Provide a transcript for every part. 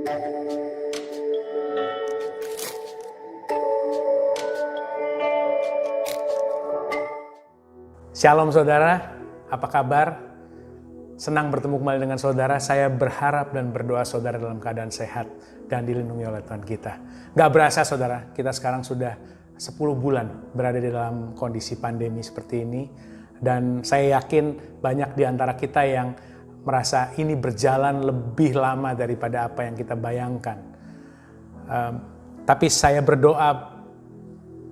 Shalom saudara, apa kabar? Senang bertemu kembali dengan saudara. Saya berharap dan berdoa saudara dalam keadaan sehat dan dilindungi oleh Tuhan kita. Gak berasa saudara, kita sekarang sudah 10 bulan berada di dalam kondisi pandemi seperti ini. Dan saya yakin banyak di antara kita yang merasa ini berjalan lebih lama daripada apa yang kita bayangkan. Tapi saya berdoa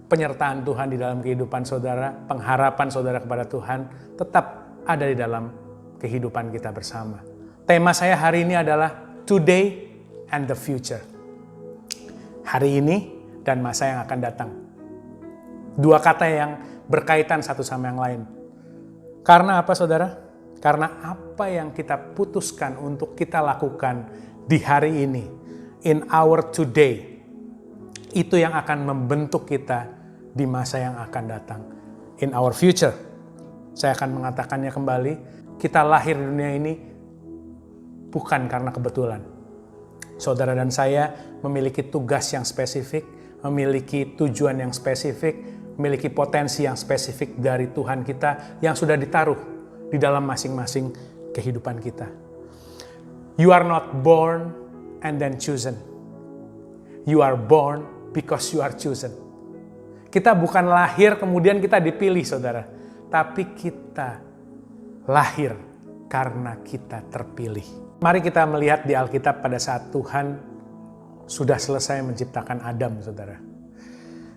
penyertaan Tuhan di dalam kehidupan saudara, pengharapan saudara kepada Tuhan tetap ada di dalam kehidupan kita bersama. Tema saya hari ini adalah Today and the Future. Hari ini dan masa yang akan datang. Dua kata yang berkaitan satu sama yang lain. Karena apa saudara? Karena apa yang kita putuskan untuk kita lakukan di hari ini, in our today, itu yang akan membentuk kita di masa yang akan datang. In our future. Saya akan mengatakannya kembali, kita lahir di dunia ini bukan karena kebetulan. Saudara dan saya memiliki tugas yang spesifik, memiliki tujuan yang spesifik, memiliki potensi yang spesifik dari Tuhan kita yang sudah ditaruh di dalam masing-masing kehidupan kita. You are not born and then chosen. You are born because you are chosen. Kita bukan lahir kemudian kita dipilih saudara. Tapi kita lahir karena kita terpilih. Mari kita melihat di Alkitab pada saat Tuhan sudah selesai menciptakan Adam saudara.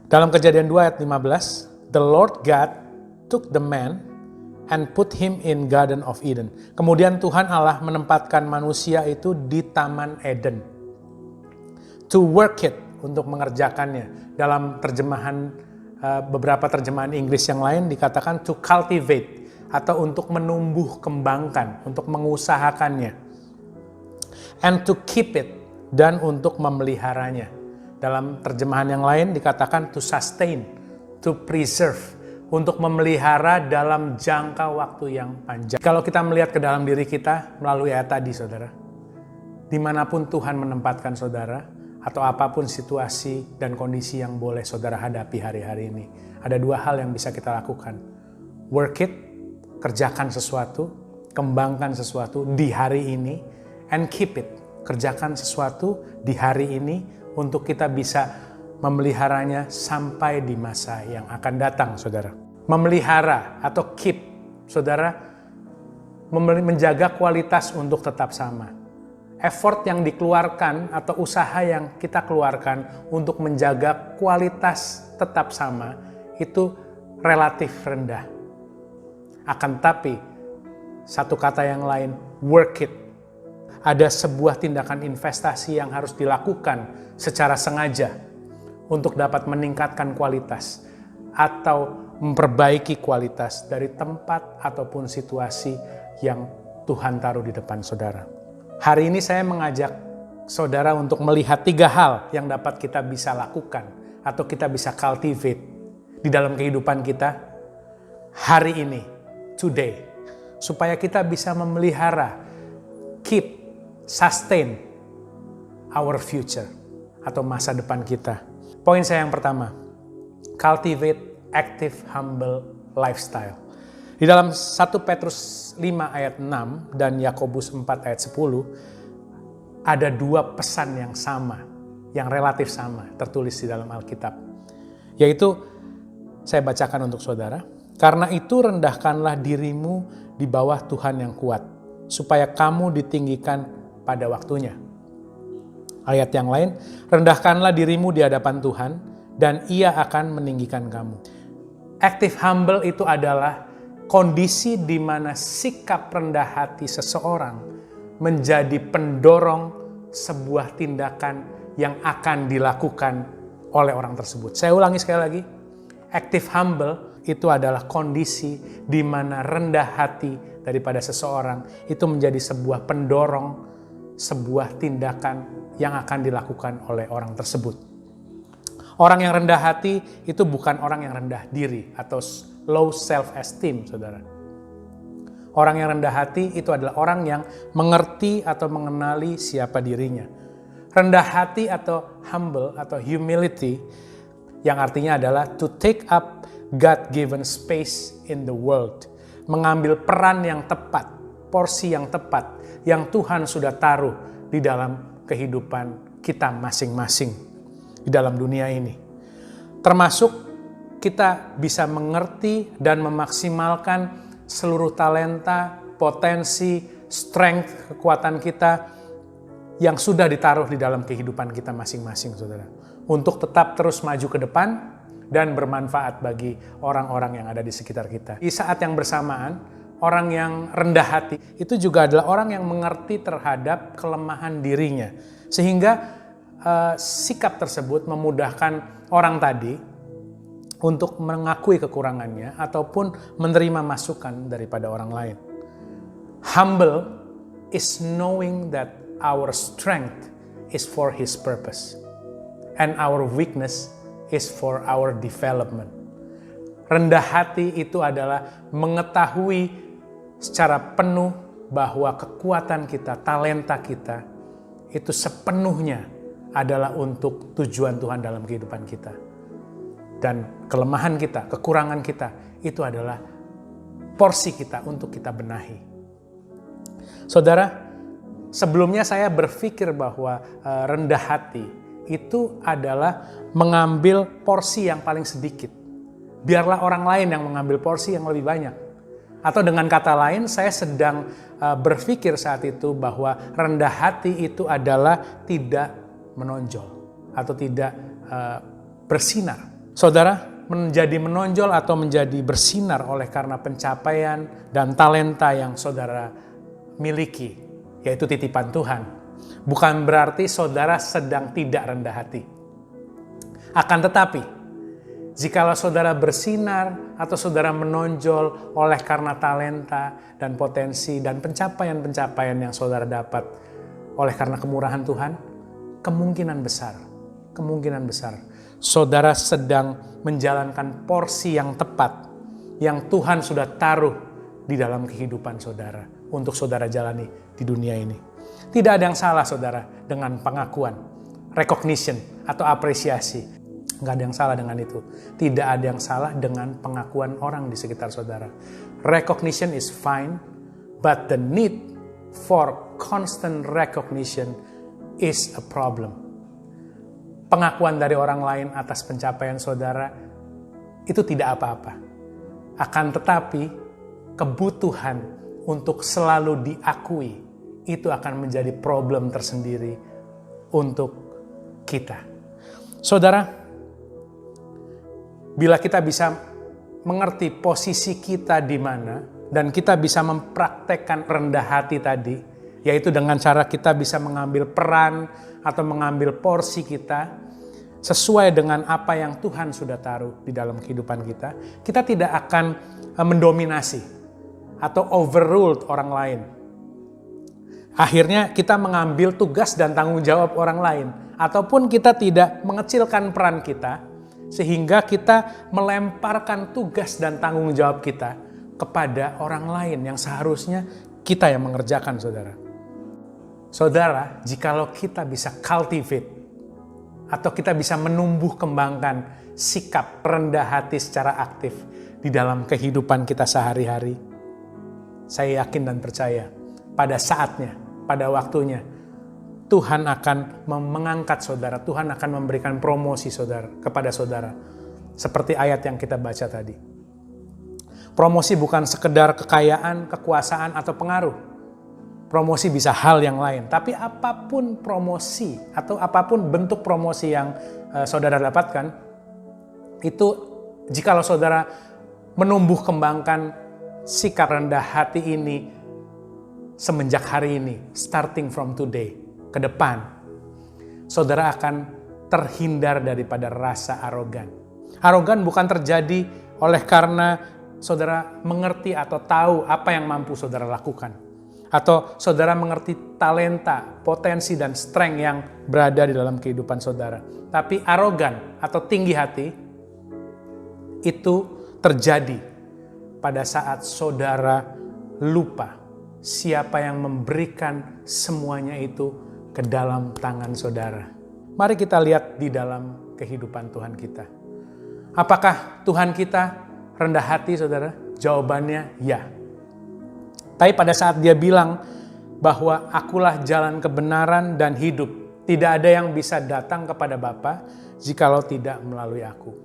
Dalam Kejadian 2 ayat 15. The Lord God took the man and put him in Garden of Eden. Kemudian Tuhan Allah menempatkan manusia itu di Taman Eden. To work it, untuk mengerjakannya. Dalam terjemahan beberapa terjemahan Inggris yang lain dikatakan to cultivate atau untuk menumbuh kembangkan, untuk mengusahakannya. And to keep it, dan untuk memeliharanya. Dalam terjemahan yang lain dikatakan to sustain, to preserve, untuk memelihara dalam jangka waktu yang panjang. Kalau kita melihat ke dalam diri kita melalui ayat tadi saudara, dimanapun Tuhan menempatkan saudara, atau apapun situasi dan kondisi yang boleh saudara hadapi hari-hari ini. Ada dua hal yang bisa kita lakukan. Work it, kerjakan sesuatu, kembangkan sesuatu di hari ini, and keep it, kerjakan sesuatu di hari ini untuk kita bisa memeliharanya sampai di masa yang akan datang, saudara. Memelihara atau keep, saudara, menjaga kualitas untuk tetap sama. Effort yang dikeluarkan atau usaha yang kita keluarkan untuk menjaga kualitas tetap sama itu relatif rendah. Akan tapi satu kata yang lain, work it. Ada sebuah tindakan investasi yang harus dilakukan secara sengaja untuk dapat meningkatkan kualitas atau memperbaiki kualitas dari tempat ataupun situasi yang Tuhan taruh di depan saudara. Hari ini saya mengajak saudara untuk melihat 3 hal yang dapat kita bisa lakukan atau kita bisa cultivate di dalam kehidupan kita hari ini, today. Supaya kita bisa memelihara, keep, sustain our future atau masa depan kita. Poin saya yang pertama, cultivate active, humble lifestyle. Di dalam 1 Petrus 5 ayat 6 dan Yakobus 4 ayat 10 ada 2 pesan yang sama, yang relatif sama tertulis di dalam Alkitab. Yaitu saya bacakan untuk saudara. Karena itu rendahkanlah dirimu di bawah Tuhan yang kuat, supaya kamu ditinggikan pada waktunya. Ayat yang lain, rendahkanlah dirimu di hadapan Tuhan dan Ia akan meninggikan kamu. Active humble itu adalah kondisi di mana sikap rendah hati seseorang menjadi pendorong sebuah tindakan yang akan dilakukan oleh orang tersebut. Saya ulangi sekali lagi. Active humble itu adalah kondisi di mana rendah hati daripada seseorang itu menjadi sebuah pendorong, sebuah tindakan yang akan dilakukan oleh orang tersebut. Orang yang rendah hati itu bukan orang yang rendah diri atau low self-esteem, saudara. Orang yang rendah hati itu adalah orang yang mengerti atau mengenali siapa dirinya. Rendah hati atau humble atau humility yang artinya adalah to take up God-given space in the world. Mengambil peran yang tepat, porsi yang tepat yang Tuhan sudah taruh di dalam kehidupan kita masing-masing di dalam dunia ini. Termasuk kita bisa mengerti dan memaksimalkan seluruh talenta, potensi, strength, kekuatan kita yang sudah ditaruh di dalam kehidupan kita masing-masing, saudara. Untuk tetap terus maju ke depan dan bermanfaat bagi orang-orang yang ada di sekitar kita. Di saat yang bersamaan, orang yang rendah hati itu juga adalah orang yang mengerti terhadap kelemahan dirinya. Sehingga sikap tersebut memudahkan orang tadi untuk mengakui kekurangannya ataupun menerima masukan daripada orang lain. Humble is knowing that our strength is for His purpose and our weakness is for our development. Rendah hati itu adalah mengetahui secara penuh bahwa kekuatan kita, talenta kita itu sepenuhnya adalah untuk tujuan Tuhan dalam kehidupan kita. Dan kelemahan kita, kekurangan kita itu adalah porsi kita untuk kita benahi. Saudara, sebelumnya saya berpikir bahwa rendah hati itu adalah mengambil porsi yang paling sedikit. Biarlah orang lain yang mengambil porsi yang lebih banyak. Atau dengan kata lain, saya sedang berpikir saat itu bahwa rendah hati itu adalah tidak menonjol atau tidak bersinar. Saudara, menjadi menonjol atau menjadi bersinar oleh karena pencapaian dan talenta yang saudara miliki, yaitu titipan Tuhan, bukan berarti saudara sedang tidak rendah hati. Akan tetapi, jikalau saudara bersinar atau saudara menonjol oleh karena talenta dan potensi dan pencapaian-pencapaian yang saudara dapat oleh karena kemurahan Tuhan, kemungkinan besar saudara sedang menjalankan porsi yang tepat yang Tuhan sudah taruh di dalam kehidupan saudara untuk saudara jalani di dunia ini. Tidak ada yang salah, saudara, dengan pengakuan, recognition atau apresiasi. Nggak ada yang salah dengan itu. Tidak ada yang salah dengan pengakuan orang di sekitar saudara. Recognition is fine, but the need for constant recognition is a problem. Pengakuan dari orang lain atas pencapaian saudara itu tidak apa-apa. Akan tetapi, kebutuhan untuk selalu diakui itu akan menjadi problem tersendiri untuk kita. Saudara, bila kita bisa mengerti posisi kita di mana dan kita bisa mempraktekkan rendah hati tadi, yaitu dengan cara kita bisa mengambil peran atau mengambil porsi kita sesuai dengan apa yang Tuhan sudah taruh di dalam kehidupan kita, kita tidak akan mendominasi atau overrule orang lain. Akhirnya kita mengambil tugas dan tanggung jawab orang lain, ataupun kita tidak mengecilkan peran kita sehingga kita melemparkan tugas dan tanggung jawab kita kepada orang lain yang seharusnya kita yang mengerjakan, saudara. Saudara, jikalau kita bisa cultivate atau kita bisa menumbuh kembangkan sikap rendah hati secara aktif di dalam kehidupan kita sehari-hari, saya yakin dan percaya pada saatnya, pada waktunya, Tuhan akan mengangkat saudara, Tuhan akan memberikan promosi saudara kepada saudara. Seperti ayat yang kita baca tadi. Promosi bukan sekedar kekayaan, kekuasaan, atau pengaruh. Promosi bisa hal yang lain, tapi apapun promosi atau apapun bentuk promosi yang saudara dapatkan, itu jikalau saudara menumbuh kembangkan sikap rendah hati ini semenjak hari ini, starting from today, ke depan, saudara akan terhindar daripada rasa arogan. Arogan bukan terjadi oleh karena saudara mengerti atau tahu apa yang mampu saudara lakukan. Atau saudara mengerti talenta, potensi, dan strength yang berada di dalam kehidupan saudara. Tapi arogan atau tinggi hati itu terjadi pada saat saudara lupa siapa yang memberikan semuanya itu ke dalam tangan saudara. Mari kita lihat di dalam kehidupan Tuhan kita. Apakah Tuhan kita rendah hati, saudara? Jawabannya ya. Tapi pada saat dia bilang bahwa akulah jalan kebenaran dan hidup, tidak ada yang bisa datang kepada Bapa jikalau tidak melalui aku.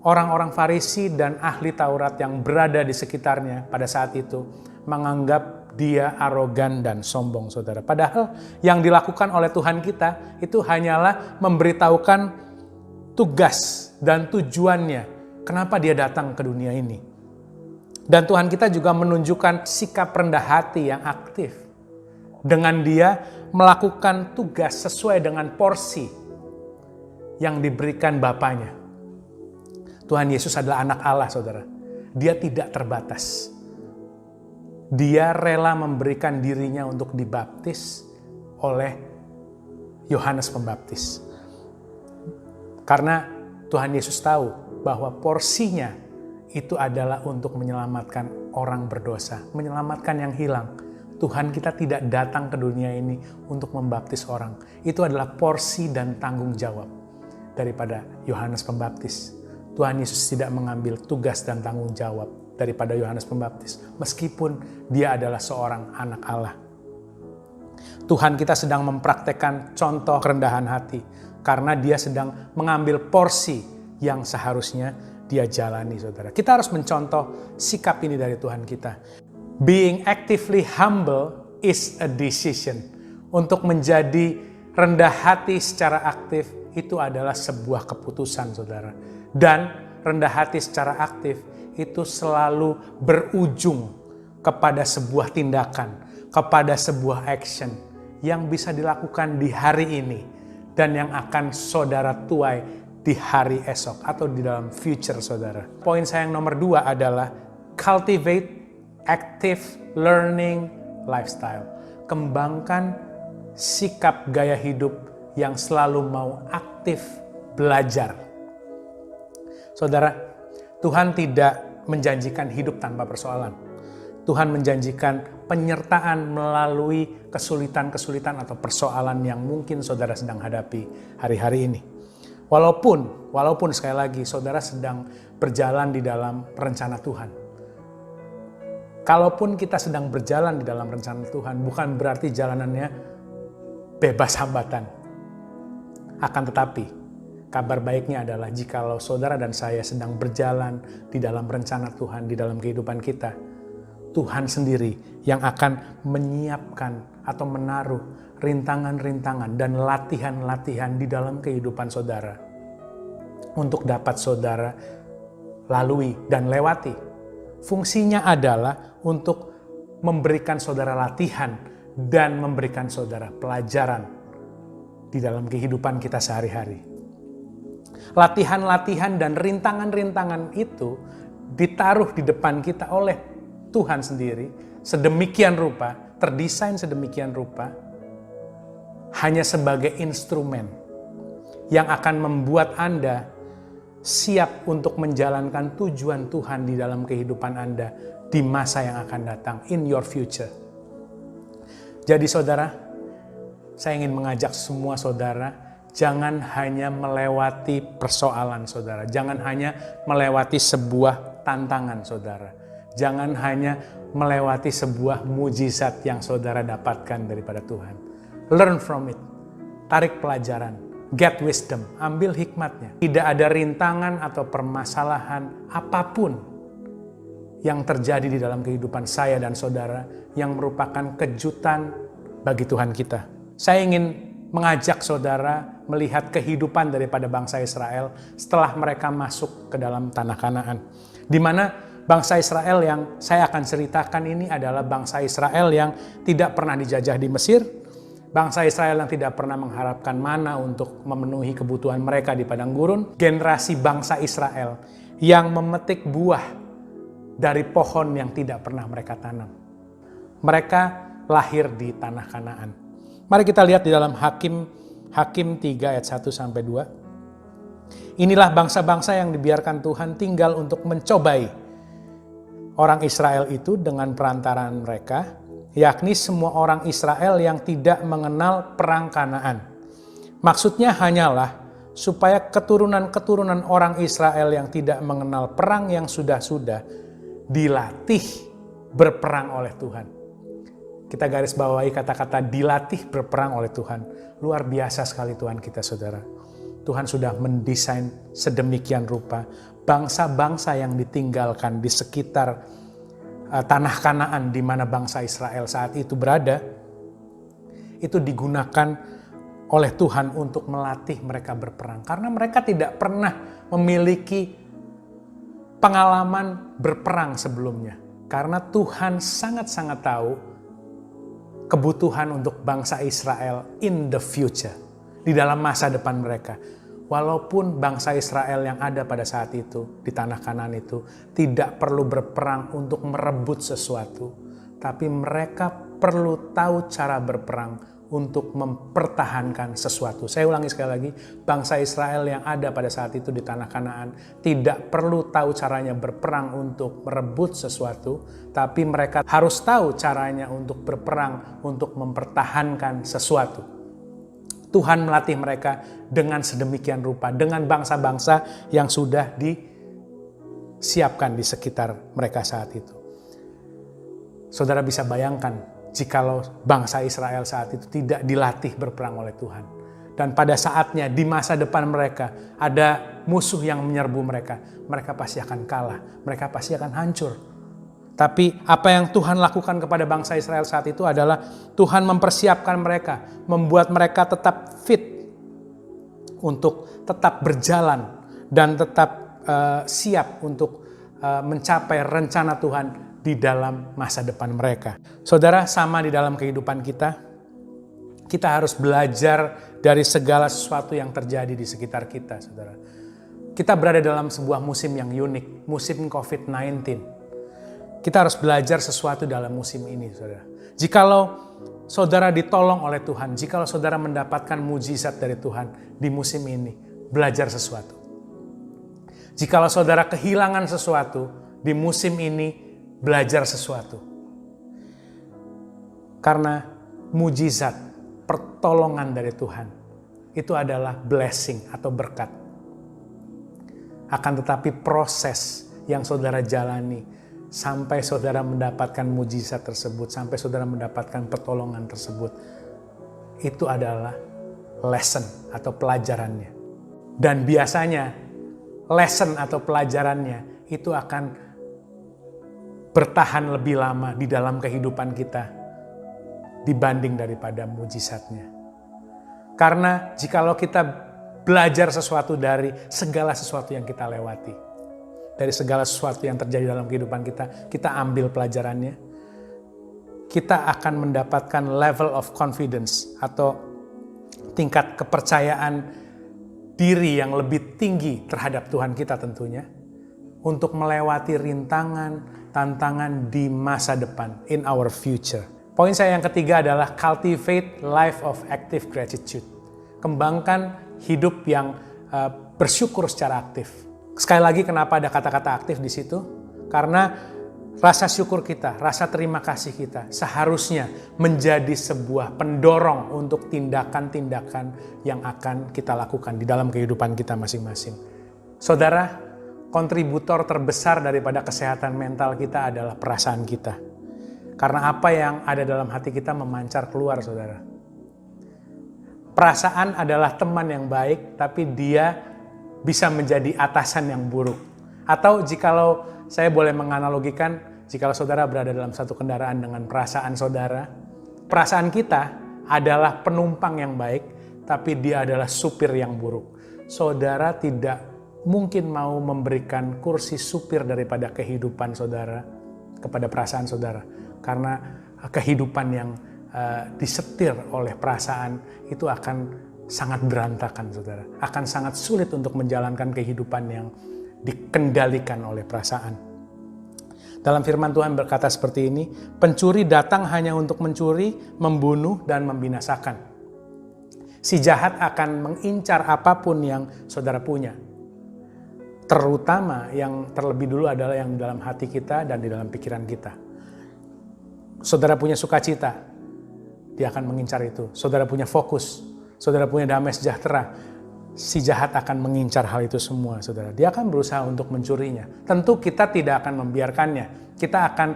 Orang-orang Farisi dan ahli Taurat yang berada di sekitarnya pada saat itu menganggap dia arogan dan sombong, saudara. Padahal yang dilakukan oleh Tuhan kita itu hanyalah memberitahukan tugas dan tujuannya kenapa dia datang ke dunia ini. Dan Tuhan kita juga menunjukkan sikap rendah hati yang aktif dengan dia melakukan tugas sesuai dengan porsi yang diberikan Bapanya. Tuhan Yesus adalah anak Allah, saudara. Dia tidak terbatas. Dia rela memberikan dirinya untuk dibaptis oleh Yohanes Pembaptis. Karena Tuhan Yesus tahu bahwa porsinya itu adalah untuk menyelamatkan orang berdosa, menyelamatkan yang hilang. Tuhan kita tidak datang ke dunia ini untuk membaptis orang. Itu adalah porsi dan tanggung jawab daripada Yohanes Pembaptis. Tuhan Yesus tidak mengambil tugas dan tanggung jawab daripada Yohanes Pembaptis, meskipun dia adalah seorang anak Allah. Tuhan kita sedang mempraktekkan contoh kerendahan hati, karena dia sedang mengambil porsi yang seharusnya dia jalani, saudara. Kita harus mencontoh sikap ini dari Tuhan kita. Being actively humble is a decision. Untuk menjadi rendah hati secara aktif itu adalah sebuah keputusan, saudara. Dan rendah hati secara aktif itu selalu berujung kepada sebuah tindakan, kepada sebuah action yang bisa dilakukan di hari ini dan yang akan saudara tuai di hari esok atau di dalam future, saudara. Poin saya yang nomor 2 adalah cultivate active learning lifestyle. Kembangkan sikap gaya hidup yang selalu mau aktif belajar. Saudara, Tuhan tidak menjanjikan hidup tanpa persoalan. Tuhan menjanjikan penyertaan melalui kesulitan-kesulitan atau persoalan yang mungkin saudara sedang hadapi hari-hari ini. Walaupun sekali lagi saudara sedang berjalan di dalam rencana Tuhan. Kalaupun kita sedang berjalan di dalam rencana Tuhan, bukan berarti jalanannya bebas hambatan. Akan tetapi, kabar baiknya adalah jikalau saudara dan saya sedang berjalan di dalam rencana Tuhan, di dalam kehidupan kita, Tuhan sendiri yang akan menyiapkan atau menaruh rintangan-rintangan dan latihan-latihan di dalam kehidupan saudara untuk dapat saudara lalui dan lewati. Fungsinya adalah untuk memberikan saudara latihan dan memberikan saudara pelajaran di dalam kehidupan kita sehari-hari. Latihan-latihan dan rintangan-rintangan itu ditaruh di depan kita oleh Tuhan sendiri, sedemikian rupa, terdesain sedemikian rupa, hanya sebagai instrumen yang akan membuat Anda siap untuk menjalankan tujuan Tuhan di dalam kehidupan Anda di masa yang akan datang, in your future. Jadi saudara, saya ingin mengajak semua saudara, jangan hanya melewati persoalan saudara, jangan hanya melewati sebuah tantangan saudara, jangan hanya melewati sebuah mujizat yang saudara dapatkan daripada Tuhan. Learn from it, tarik pelajaran. Get wisdom, ambil hikmatnya. Tidak ada rintangan atau permasalahan apapun yang terjadi di dalam kehidupan saya dan saudara yang merupakan kejutan bagi Tuhan kita. Saya ingin mengajak saudara melihat kehidupan daripada bangsa Israel setelah mereka masuk ke dalam tanah Kanaan. Di mana bangsa Israel yang saya akan ceritakan ini adalah bangsa Israel yang tidak pernah dijajah di Mesir, bangsa Israel yang tidak pernah mengharapkan mana untuk memenuhi kebutuhan mereka di padang gurun. Generasi bangsa Israel yang memetik buah dari pohon yang tidak pernah mereka tanam. Mereka lahir di tanah Kanaan. Mari kita lihat di dalam Hakim 3 ayat 1-2. Inilah bangsa-bangsa yang dibiarkan Tuhan tinggal untuk mencobai orang Israel itu dengan perantaraan mereka, yakni semua orang Israel yang tidak mengenal perang Kanaan. Maksudnya hanyalah supaya keturunan-keturunan orang Israel yang tidak mengenal perang yang sudah-sudah dilatih berperang oleh Tuhan. Kita garis bawahi kata-kata dilatih berperang oleh Tuhan. Luar biasa sekali Tuhan kita, saudara. Tuhan sudah mendesain sedemikian rupa bangsa-bangsa yang ditinggalkan di sekitar tanah Kanaan di mana bangsa Israel saat itu berada, itu digunakan oleh Tuhan untuk melatih mereka berperang. Karena mereka tidak pernah memiliki pengalaman berperang sebelumnya. Karena Tuhan sangat-sangat tahu kebutuhan untuk bangsa Israel in the future, di dalam masa depan mereka. Walaupun bangsa Israel yang ada pada saat itu, di tanah Kanaan itu, tidak perlu berperang untuk merebut sesuatu. Tapi mereka perlu tahu cara berperang untuk mempertahankan sesuatu. Saya ulangi sekali lagi, bangsa Israel yang ada pada saat itu di tanah Kanaan tidak perlu tahu caranya berperang untuk merebut sesuatu, tapi mereka harus tahu caranya untuk berperang untuk mempertahankan sesuatu. Tuhan melatih mereka dengan sedemikian rupa, dengan bangsa-bangsa yang sudah disiapkan di sekitar mereka saat itu. Saudara bisa bayangkan, jikalau bangsa Israel saat itu tidak dilatih berperang oleh Tuhan. Dan pada saatnya di masa depan mereka ada musuh yang menyerbu mereka. Mereka pasti akan kalah, mereka pasti akan hancur. Tapi apa yang Tuhan lakukan kepada bangsa Israel saat itu adalah Tuhan mempersiapkan mereka, membuat mereka tetap fit untuk tetap berjalan dan tetap siap untuk mencapai rencana Tuhan di dalam masa depan mereka. Saudara, sama di dalam kehidupan kita harus belajar dari segala sesuatu yang terjadi di sekitar kita, saudara. Kita berada dalam sebuah musim yang unik, musim COVID-19. Kita harus belajar sesuatu dalam musim ini, saudara. Jikalau saudara ditolong oleh Tuhan, jikalau saudara mendapatkan mujizat dari Tuhan di musim ini, belajar sesuatu. Jikalau saudara kehilangan sesuatu di musim ini, belajar sesuatu. Karena mujizat, pertolongan dari Tuhan, itu adalah blessing atau berkat. Akan tetapi proses yang saudara jalani sampai saudara mendapatkan mujizat tersebut, sampai saudara mendapatkan pertolongan tersebut, itu adalah lesson atau pelajarannya. Dan biasanya lesson atau pelajarannya itu akan bertahan lebih lama di dalam kehidupan kita dibanding daripada mujizatnya. Karena jikalau kita belajar sesuatu dari segala sesuatu yang kita lewati, dari segala sesuatu yang terjadi dalam kehidupan kita ambil pelajarannya, kita akan mendapatkan level of confidence atau tingkat kepercayaan diri yang lebih tinggi terhadap Tuhan kita tentunya, untuk melewati rintangan, tantangan di masa depan, in our future. Poin saya yang ketiga adalah cultivate life of active gratitude. Kembangkan hidup yang bersyukur secara aktif. Sekali lagi, kenapa ada kata-kata aktif di situ? Karena rasa syukur kita, rasa terima kasih kita seharusnya menjadi sebuah pendorong untuk tindakan-tindakan yang akan kita lakukan di dalam kehidupan kita masing-masing. Saudara, kontributor terbesar daripada kesehatan mental kita adalah perasaan kita. Karena apa yang ada dalam hati kita memancar keluar, saudara. Perasaan adalah teman yang baik, tapi dia bisa menjadi atasan yang buruk. Atau jikalau saya boleh menganalogikan, jikalau saudara berada dalam satu kendaraan dengan perasaan saudara, perasaan kita adalah penumpang yang baik, tapi dia adalah supir yang buruk. Saudara tidak mungkin mau memberikan kursi supir daripada kehidupan saudara kepada perasaan saudara. Karena kehidupan yang disetir oleh perasaan itu akan sangat berantakan, saudara. Akan sangat sulit untuk menjalankan kehidupan yang dikendalikan oleh perasaan. Dalam firman Tuhan berkata seperti ini, pencuri datang hanya untuk mencuri, membunuh, dan membinasakan. Si jahat akan mengincar apapun yang saudara punya. Terutama yang terlebih dulu adalah yang di dalam hati kita dan di dalam pikiran kita. saudara punya sukacita, dia akan mengincar itu. Saudara punya fokus, saudara punya damai sejahtera, si jahat akan mengincar hal itu semua, saudara. Dia akan berusaha untuk mencurinya. Tentu kita tidak akan membiarkannya. Kita akan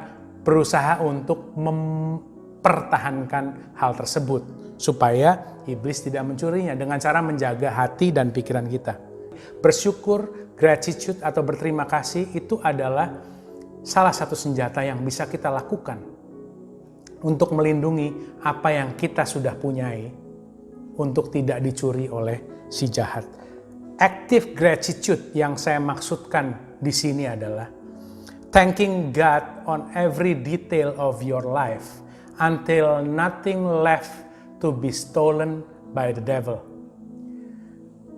berusaha untuk mempertahankan hal tersebut supaya iblis tidak mencurinya dengan cara menjaga hati dan pikiran kita. Bersyukur, gratitude atau berterima kasih itu adalah salah satu senjata yang bisa kita lakukan untuk melindungi apa yang kita sudah punyai untuk tidak dicuri oleh si jahat. Active gratitude yang saya maksudkan di sini adalah thanking God on every detail of your life until nothing left to be stolen by the devil.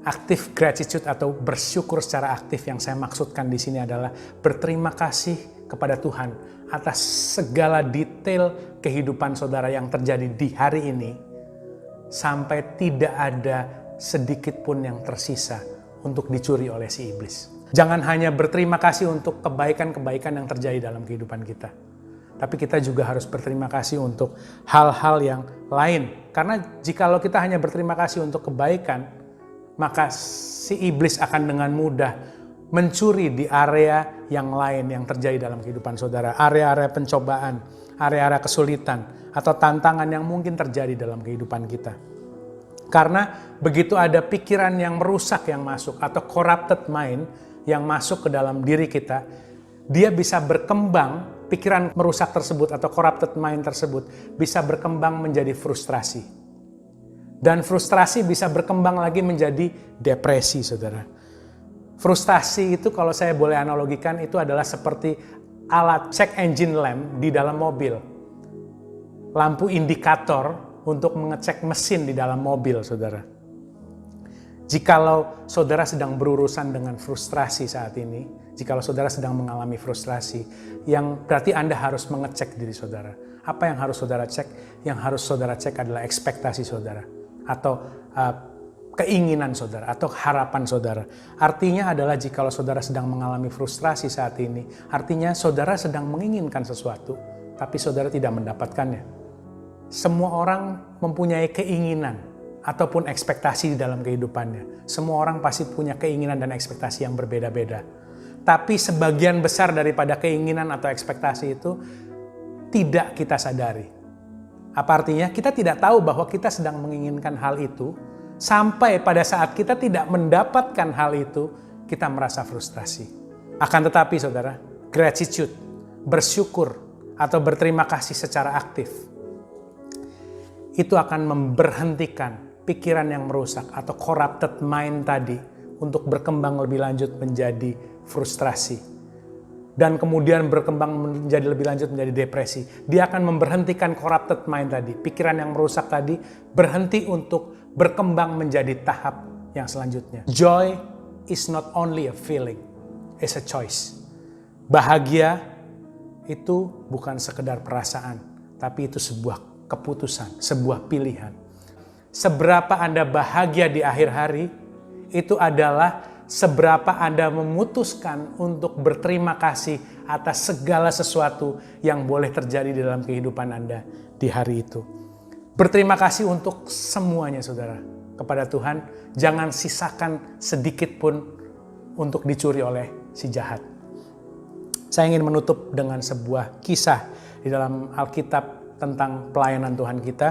Active gratitude atau bersyukur secara aktif yang saya maksudkan di sini adalah berterima kasih kepada Tuhan atas segala detail kehidupan saudara yang terjadi di hari ini sampai tidak ada sedikit pun yang tersisa untuk dicuri oleh si iblis. Jangan hanya berterima kasih untuk kebaikan-kebaikan yang terjadi dalam kehidupan kita, tapi kita juga harus berterima kasih untuk hal-hal yang lain. Karena jikalau kita hanya berterima kasih untuk kebaikan, maka si iblis akan dengan mudah mencuri di area yang lain yang terjadi dalam kehidupan saudara. Area-area pencobaan, area-area kesulitan, atau tantangan yang mungkin terjadi dalam kehidupan kita. Karena begitu ada pikiran yang merusak yang masuk, atau corrupted mind yang masuk ke dalam diri kita, dia bisa berkembang, pikiran merusak tersebut atau corrupted mind tersebut bisa berkembang menjadi frustrasi. Dan frustrasi bisa berkembang lagi menjadi depresi, saudara. Frustasi itu kalau saya boleh analogikan itu adalah seperti alat check engine lamp di dalam mobil. Lampu indikator untuk mengecek mesin di dalam mobil, saudara. Jikalau saudara sedang berurusan dengan frustrasi saat ini, jikalau saudara sedang mengalami frustrasi, yang berarti Anda harus mengecek diri saudara. Apa yang harus saudara cek? Yang harus saudara cek adalah ekspektasi saudara. Atau keinginan saudara atau harapan saudara. Artinya adalah jikalau saudara sedang mengalami frustrasi saat ini, artinya saudara sedang menginginkan sesuatu, tapi saudara tidak mendapatkannya. Semua orang mempunyai keinginan ataupun ekspektasi di dalam kehidupannya. Semua orang pasti punya keinginan dan ekspektasi yang berbeda-beda. Tapi sebagian besar daripada keinginan atau ekspektasi itu tidak kita sadari. Apa artinya? Kita tidak tahu bahwa kita sedang menginginkan hal itu, sampai pada saat kita tidak mendapatkan hal itu, kita merasa frustrasi. Akan tetapi saudara, gratitude, bersyukur atau berterima kasih secara aktif, itu akan memberhentikan pikiran yang merusak atau corrupted mind tadi untuk berkembang lebih lanjut menjadi frustrasi. Dan kemudian berkembang menjadi lebih lanjut menjadi depresi. Dia akan memberhentikan corrupted mind tadi, pikiran yang merusak tadi berhenti untuk berkembang menjadi tahap yang selanjutnya. Joy is not only a feeling, it's a choice. Bahagia itu bukan sekedar perasaan, tapi itu sebuah keputusan, sebuah pilihan. Seberapa Anda bahagia di akhir hari, itu adalah seberapa Anda memutuskan untuk berterima kasih atas segala sesuatu yang boleh terjadi dalam kehidupan Anda di hari itu. Berterima kasih untuk semuanya, saudara, kepada Tuhan. Jangan sisakan sedikit pun untuk dicuri oleh si jahat. Saya ingin menutup dengan sebuah kisah di dalam Alkitab tentang pelayanan Tuhan kita.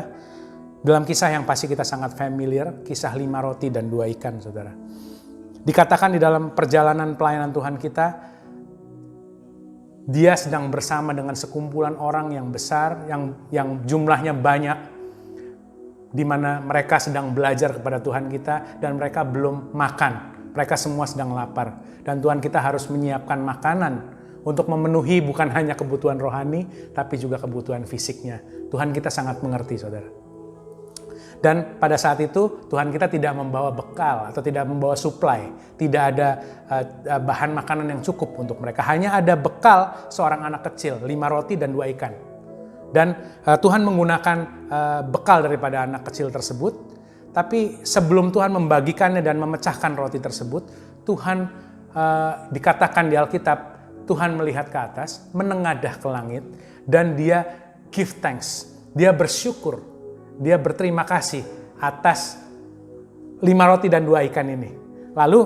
Dalam kisah yang pasti kita sangat familiar, kisah 5 roti dan 2 ikan, saudara. Dikatakan di dalam perjalanan pelayanan Tuhan kita, dia sedang bersama dengan sekumpulan orang yang besar, yang jumlahnya banyak, di mana mereka sedang belajar kepada Tuhan kita dan mereka belum makan. Mereka semua sedang lapar. Dan Tuhan kita harus menyiapkan makanan untuk memenuhi bukan hanya kebutuhan rohani, tapi juga kebutuhan fisiknya. Tuhan kita sangat mengerti, saudara. Dan pada saat itu Tuhan kita tidak membawa bekal atau tidak membawa supply. Tidak ada bahan makanan yang cukup untuk mereka. Hanya ada bekal seorang anak kecil, 5 roti dan 2 ikan. Dan Tuhan menggunakan bekal daripada anak kecil tersebut. Tapi sebelum Tuhan membagikannya dan memecahkan roti tersebut, Tuhan dikatakan di Alkitab, Tuhan melihat ke atas, menengadah ke langit, dan dia give thanks. Dia bersyukur, dia berterima kasih atas 5 roti dan 2 ikan ini. Lalu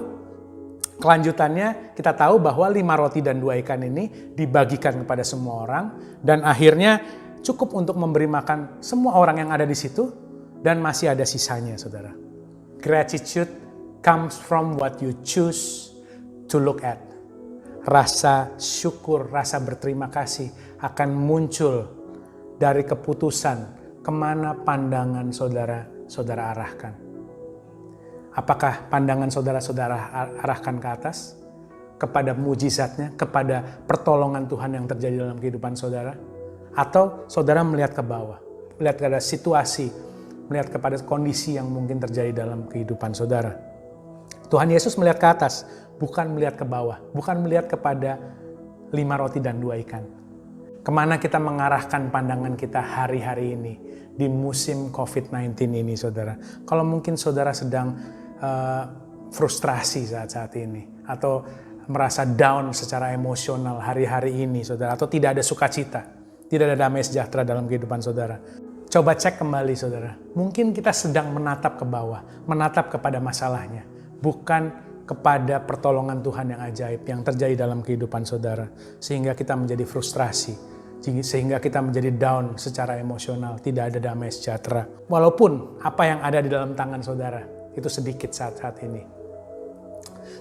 kelanjutannya kita tahu bahwa 5 roti dan 2 ikan ini dibagikan kepada semua orang dan akhirnya cukup untuk memberi makan semua orang yang ada di situ dan masih ada sisanya, saudara. Gratitude comes from what you choose to look at. Rasa syukur, rasa berterima kasih akan muncul dari keputusan kemana pandangan saudara arahkan. Apakah pandangan saudara arahkan ke atas? Kepada mujizatnya, kepada pertolongan Tuhan yang terjadi dalam kehidupan saudara? Atau saudara melihat ke bawah, melihat kepada situasi, melihat kepada kondisi yang mungkin terjadi dalam kehidupan saudara? Tuhan Yesus melihat ke atas, bukan melihat ke bawah, bukan melihat kepada 5 roti dan 2 ikan. Kemana kita mengarahkan pandangan kita hari-hari ini di musim COVID-19 ini, saudara? Kalau mungkin saudara sedang frustrasi saat ini, atau merasa down secara emosional hari-hari ini, saudara, atau tidak ada sukacita, tidak ada damai sejahtera dalam kehidupan saudara. Coba cek kembali, saudara. Mungkin kita sedang menatap ke bawah, menatap kepada masalahnya, bukan kepada pertolongan Tuhan yang ajaib yang terjadi dalam kehidupan saudara. Sehingga kita menjadi frustrasi, sehingga kita menjadi down secara emosional, tidak ada damai sejahtera. Walaupun apa yang ada di dalam tangan saudara itu sedikit saat ini.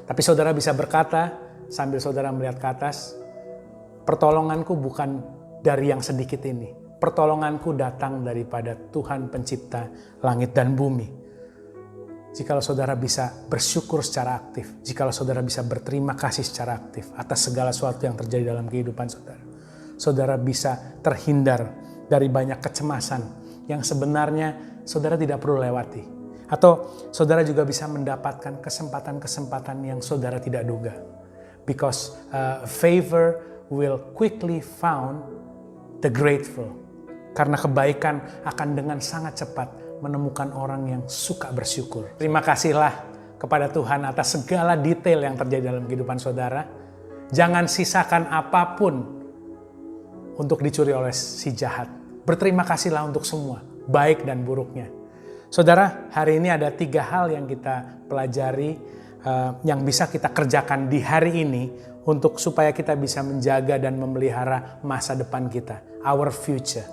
Tapi saudara bisa berkata sambil saudara melihat ke atas, pertolonganku bukan dari yang sedikit ini. Pertolonganku datang daripada Tuhan pencipta langit dan bumi. Jikalau saudara bisa bersyukur secara aktif, jikalau saudara bisa berterima kasih secara aktif atas segala sesuatu yang terjadi dalam kehidupan saudara, saudara bisa terhindar dari banyak kecemasan yang sebenarnya saudara tidak perlu lewati. Atau saudara juga bisa mendapatkan kesempatan-kesempatan yang saudara tidak duga. Because favor will quickly found the grateful. Karena kebaikan akan dengan sangat cepat menemukan orang yang suka bersyukur. Terima kasihlah kepada Tuhan atas segala detail yang terjadi dalam kehidupan saudara. Jangan sisakan apapun untuk dicuri oleh si jahat. Berterima kasihlah untuk semua, baik dan buruknya. Saudara, hari ini ada 3 hal yang kita pelajari, yang bisa kita kerjakan di hari ini untuk supaya kita bisa menjaga dan memelihara masa depan kita, our future.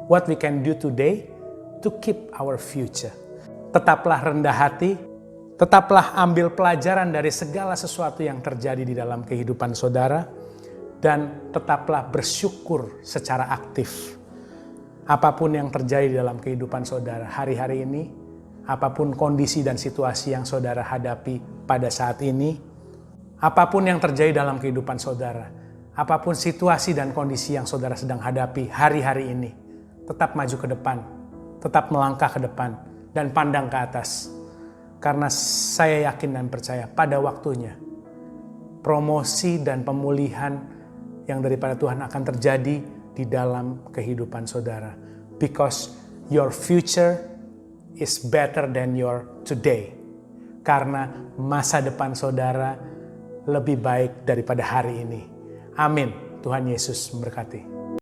What we can do today to keep our future. Tetaplah rendah hati, tetaplah ambil pelajaran dari segala sesuatu yang terjadi di dalam kehidupan saudara, dan tetaplah bersyukur secara aktif. Apapun yang terjadi di dalam kehidupan saudara hari-hari ini, apapun kondisi dan situasi yang saudara hadapi pada saat ini, apapun yang terjadi dalam kehidupan saudara, apapun situasi dan kondisi yang saudara sedang hadapi hari-hari ini, tetap maju ke depan, tetap melangkah ke depan, dan pandang ke atas. Karena saya yakin dan percaya pada waktunya, promosi dan pemulihan yang daripada Tuhan akan terjadi di dalam kehidupan saudara. Because your future is better than your today. Karena masa depan saudara lebih baik daripada hari ini. Amin. Tuhan Yesus memberkati.